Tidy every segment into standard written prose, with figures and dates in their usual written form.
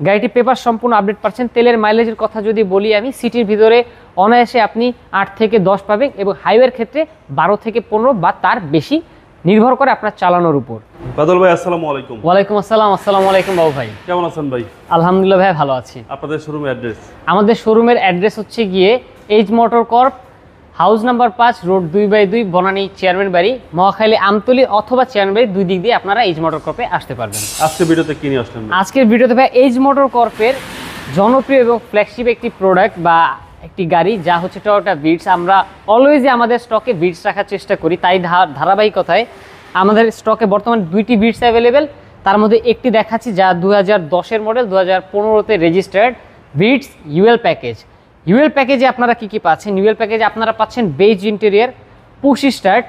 গাড়িটি পেপার সম্পূর্ণ আপডেট পাচ্ছেন। তেলের মাইলেজের কথা যদি বলি আমি, সিটির ভিতরে অনায়াসে আপনি 8 থেকে 10 পাবেন এবং হাইওয়ের ক্ষেত্রে 12 থেকে 15 বা তার বেশি, নির্ভর করে আপনার চালানোর উপর। বাদল ভাই আসসালামু আলাইকুম। ওয়ালাইকুম আসসালাম। আসসালামু আলাইকুম বাবু ভাই, কেমন আছেন ভাই? আলহামদুলিল্লাহ ভাই, ভালো আছি। আপনাদের শোরুমের অ্যাড্রেস? আমাদের শোরুমের অ্যাড্রেস হচ্ছে গিয়ে H motor corp, house number 5, road 2/2, Banani chairman বাড়ি, মহাখালী, আমতলী অথবা চেয়ারম্যান বাড়ি, দুই দিক দিয়ে আপনারা এইচ মোটর কর্পে আসতে পারবেন। আজকের ভিডিওতে কি নিয়ে আসলেন? আজকের ভিডিওতে ভাই এইচ মোটর কর্পের জনপ্রিয় এবং ফ্ল্যাগশিপ একটি প্রোডাক্ট বা একটি গাড়ি, যা হচ্ছে টয়োটা ভিটস। আমরা অলওয়েজই আমাদের স্টকে ভিটস রাখার চেষ্টা করি, তাই ধারাবাহিকতায় আমাদের স্টকে বর্তমানে 2টি ভিটস অ্যাভেলেবেল। তার মধ্যে একটি দেখাচ্ছি যা 2010-এর মডেল, 2015-তে registered Vitz UL package. UL প্যাকেজে আপনারা কি পাচ্ছেন? ইউএল প্যাকেজে আপনারা পাচ্ছেন বেজ ইন্টেরিয়ার, পুশ স্টার্ট,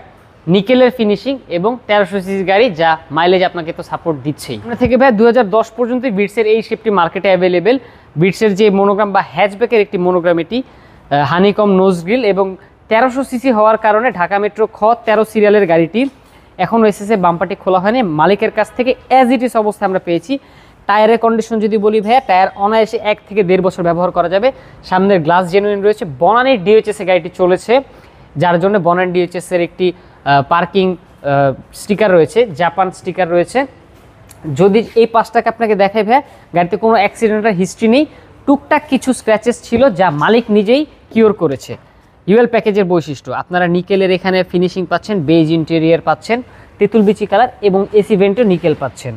নিকেলের ফিনিশিং এবং 1300 সিসি গাড়ি, যা মাইলেজ আপনাকে তো সাপোর্ট দিচ্ছেই। আমরা থেকে ভাই 2010 পর্যন্ত ভিটসের এই শেপটি মার্কেটে অ্যাভেলেবেল। ভিটসের যে মনোগ্রাম বা হ্যাচব্যাকের একটি মনোগ্রাম, এটি হানিকম নোজ গ্রিল এবং 1300 সিসি হওয়ার কারণে ঢাকা মেট্রো খ 13 সিরিয়ালের গাড়িটি এখনও এসেছে, বাম্পারটি খোলা হয়নি, মালিকের কাছ থেকে অ্যাজ ইট ইস অবস্থা আমরা পেয়েছি। টায়ারের কন্ডিশন যদি বলি ভাইয়া, টায়ার অনায়াসে 1 থেকে 1.5 বছর ব্যবহার করা যাবে। সামনের গ্লাস জেনুইন রয়েছে। বনানীর ডিএইচএসে গাড়িটি চলেছে, যার জন্য বনানী ডিএইচএসের একটি পার্কিং স্টিকার রয়েছে, জাপান স্টিকার রয়েছে। যদি এই পাঁচটাকে আপনাকে দেখাই ভাইয়া, গাড়িতে কোনো অ্যাক্সিডেন্টের হিস্ট্রি নেই, টুকটাক কিছু স্ক্র্যাচেস ছিল যা মালিক নিজেই কিওর করেছে। ইউএল প্যাকেজের বৈশিষ্ট্য, আপনারা নিকেলের এখানে ফিনিশিং পাচ্ছেন, বেজ ইন্টেরিয়ার পাচ্ছেন, তেঁতুল বিচি কালার এবং এসি ভেন্টও নিকেল পাচ্ছেন।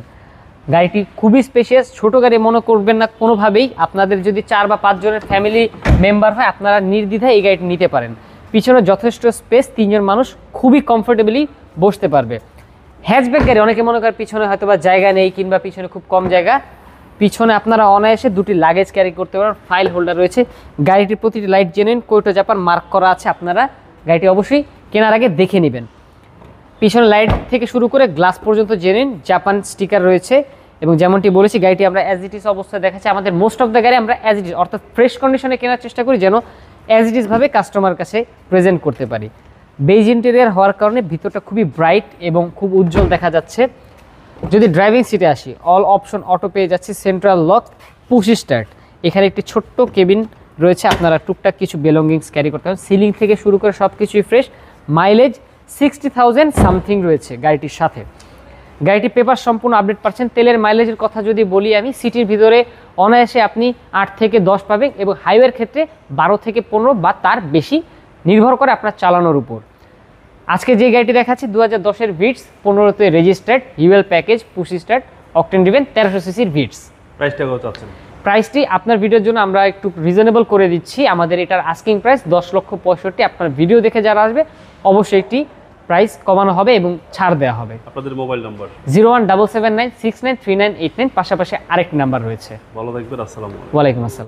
গাড়িটি খুবই স্পেশিয়াস, ছোট গাড়ি মনে করবেন না কোনোভাবেই। আপনাদের যদি 4 বা 5 জনের ফ্যামিলি মেম্বার হয়, আপনারা নির্দ্বিধায় এই গাড়িটি নিতে পারেন। পিছনে যথেষ্ট স্পেস, 3 জন মানুষ খুবই কমফোর্টেবলি বসতে পারবে। হ্যাচব্যাক গাড়ি অনেকে মনে করেন পিছনে হয়তো বা জায়গা নেই কিংবা পিছনে খুব কম জায়গা, পিছনে আপনারা অনায়াসে 2টি লাগেজ ক্যারি করতে পারেন, ফাইল হোল্ডার রয়েছে। গাড়িটির প্রতিটি লাইট জেনুইন, কোয়েটো জাপান মার্ক করা আছে। আপনারা গাড়িটি অবশ্যই কেনার আগে দেখে নেবেন। পিছনে লাইট থেকে শুরু করে গ্লাস পর্যন্ত জেনুইন, জাপান স্টিকার রয়েছে। এবং যেমনটি বলেছি, গাড়িটি আমরা অ্যাজ ইট ইস অবস্থায় দেখাচ্ছি। আমাদের মোস্ট অফ দ্য গাড়ি আমরা অ্যাজ ইট ইস অর্থাৎ ফ্রেশ কন্ডিশনে কেনার চেষ্টা করি, যেন অ্যাজ ইট ইসভাবে কাস্টমার কাছে প্রেজেন্ট করতে পারি। বেজ ইন্টেরিয়ার হওয়ার কারণে ভিতরটা খুবই ব্রাইট এবং খুব উজ্জ্বল দেখা যাচ্ছে। যদি ড্রাইভিং সিটে আসি, অল অপশন অটো পেয়ে যাচ্ছি, সেন্ট্রাল লক, পুশ স্টার্ট। এখানে একটি ছোট্ট কেবিন রয়েছে, আপনারা টুকটাক কিছু বেলঙ্গিংস ক্যারি করতে পারেন। সিলিং থেকে শুরু করে সব কিছুই ফ্রেশ। মাইলেজ 60,000 সামথিং রয়েছে গাড়িটির সাথে। গাড়িটি পেপার সম্পূর্ণ আপডেট পাচ্ছেন। তেলের মাইলেজের কথা যদি বলি আমি, সিটির ভিতরে অনায়াসে আপনি 8 থেকে 10 পাবেন এবং হাইওয়ের ক্ষেত্রে 12 থেকে 15 বা তার বেশি, নির্ভর করে আপনার চালানোর উপর। আজকে যে গাড়িটি দেখাচ্ছি 2010-এর ভিটস, 15-তে registered, UL package, push start, octane driven, 1300 সিসির ভিটস। প্রাইসটা কত আছেন? প্রাইসটি আপনার ভিডিওর জন্য আমরা একটু রিজনেবল করে দিচ্ছি। আমাদের এটার আস্কিং প্রাইস 10,65,000। আপনার ভিডিও দেখে যারা আসবে অবশ্যই একটি প্রাইস কমানো হবে এবং ছাড় দেওয়া হবে। আপনাদের মোবাইল নাম্বার? 01779693989, পাশাপাশি আরেকটি নাম্বার রয়েছে। ভালো থাকবেন। আসসালামু আলাইকুম। ওয়ালাইকুম আসসালাম।